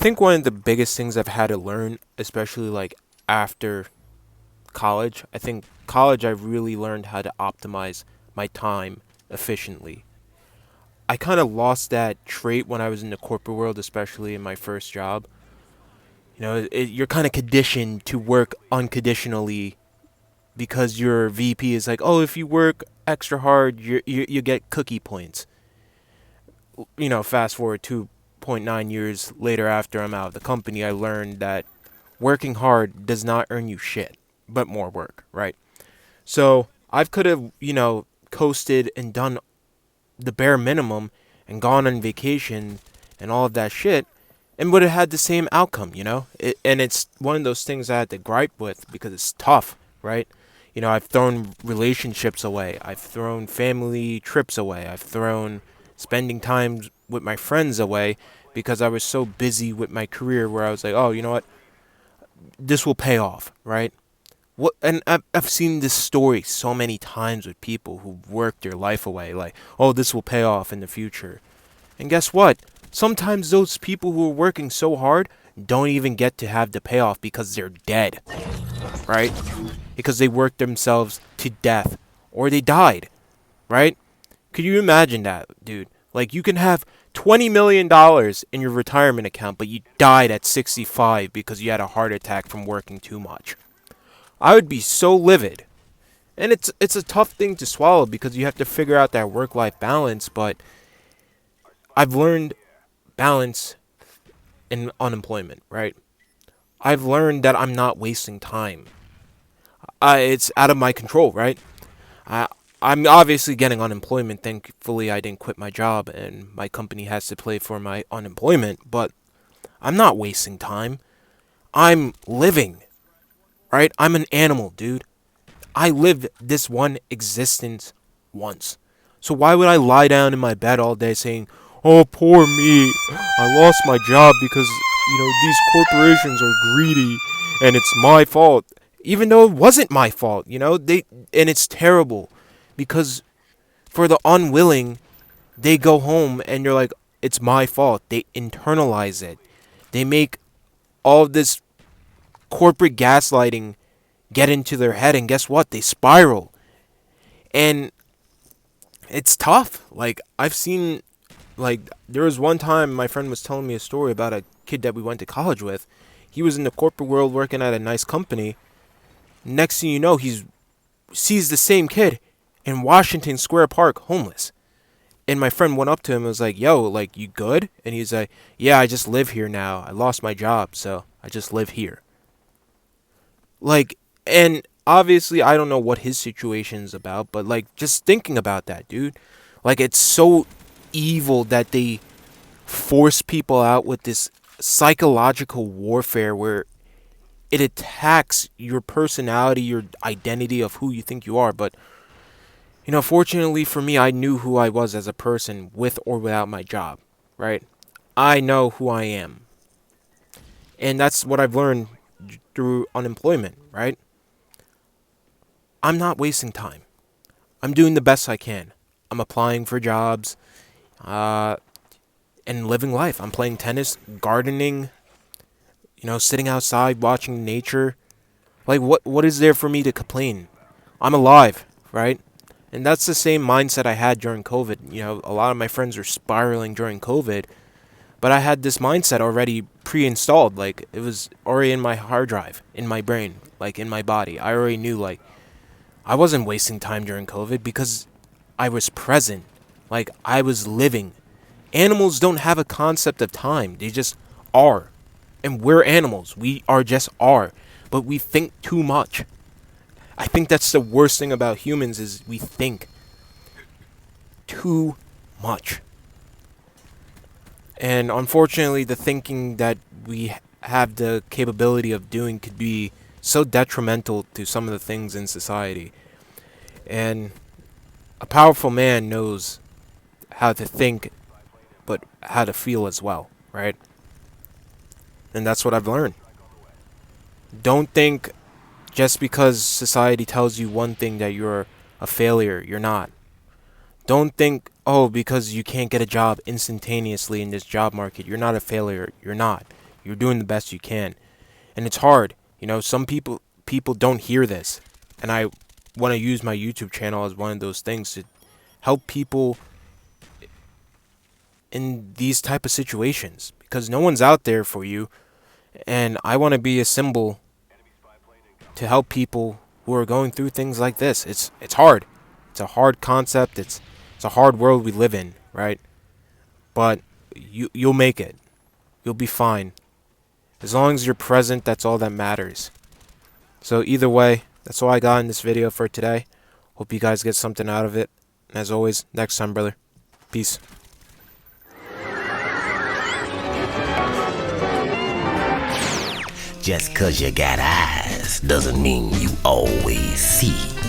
think one of the biggest things I've had to learn, especially like after college, I think college I really learned how to optimize my time efficiently. I kind of lost that trait when I was in the corporate world, especially in my first job. You're kind of conditioned to work unconditionally because your VP is like, oh, if you work extra hard, you get cookie points. Fast forward 2.9 years later after I'm out of the company, I learned that working hard does not earn you shit, but more work, right? So I could have, coasted and done the bare minimum and gone on vacation and all of that shit and would have had the same outcome. And it's one of those things I had to gripe with because it's tough, right? I've thrown relationships away. I've thrown family trips away. I've thrown spending time with my friends away because I was so busy with my career where I was like, oh, you know what? This will pay off, right? And I've seen this story so many times with people who worked their life away, like, oh, this will pay off in the future. And guess what? Sometimes those people who are working so hard don't even get to have the payoff because they're dead, right? Because they worked themselves to death or they died, right? Could you imagine that, dude? Like, you can have $20 million in your retirement account, but you died at 65 because you had a heart attack from working too much. I would be so livid. And it's a tough thing to swallow because you have to figure out that work-life balance, but I've learned balance in unemployment, right? I've learned that I'm not wasting time. It's out of my control, right? I I'm obviously getting unemployment. Thankfully, I didn't quit my job, and my company has to pay for my unemployment. But I'm not wasting time. I'm living, right? I'm an animal, dude. I lived this one existence once. So why would I lie down in my bed all day saying, "Oh, poor me. I lost my job because, these corporations are greedy and it's my fault." Even though it wasn't my fault, and it's terrible because for the unwilling, they go home and you're like, "It's my fault." They internalize it. They make all of this corporate gaslighting get into their head, and guess what? They spiral. And it's tough. Like, I've seen, like, there was one time my friend was telling me a story about a kid that we went to college with. He was in the corporate world working at a nice company. Next thing you know, he sees the same kid in Washington Square Park homeless. And my friend went up to him and was like, "Yo, like, you good?" And he's like, "Yeah, I just live here now. I lost my job, so I just live here." Like, and obviously, I don't know what his situation is about, but like, just thinking about that, dude, like, it's so evil that they force people out with this psychological warfare where it attacks your personality, your identity of who you think you are. But, fortunately for me, I knew who I was as a person with or without my job, right? I know who I am. And that's what I've learned through unemployment, right? I'm not wasting time. I'm doing the best I can. I'm applying for jobs, uh, and living life. I'm playing tennis, gardening, sitting outside, watching nature. Like, what is there for me to complain? I'm alive, right? And that's the same mindset I had during COVID. A lot of my friends were spiraling during COVID, but I had this mindset already pre-installed. Like, it was already in my hard drive, in my brain, like, in my body. I already knew, like, I wasn't wasting time during COVID because I was present. Like, I was living. Animals don't have a concept of time. They just are. And we're animals. We are just are. But we think too much. I think that's the worst thing about humans is we think too much. And unfortunately, the thinking that we have the capability of doing could be so detrimental to some of the things in society. And a powerful man knows how to think, but how to feel as well, right? And that's what I've learned. Don't think just because society tells you one thing that you're a failure. You're not. Don't think, oh, because you can't get a job instantaneously in this job market, you're not a failure. You're not. You're doing the best you can. And it's hard. Some people don't hear this. And I want to use my YouTube channel as one of those things to help people in these type of situations, because no one's out there for you, and I want to be a symbol to help people who are going through things like this. It's hard. It's a hard concept. It's a hard world we live in, right? But you'll make it. You'll be fine. As long as you're present, that's all that matters. So either way, that's all I got in this video for today. Hope you guys get something out of it. And as always, next time, brother. Peace. Just 'cause you got eyes doesn't mean you always see.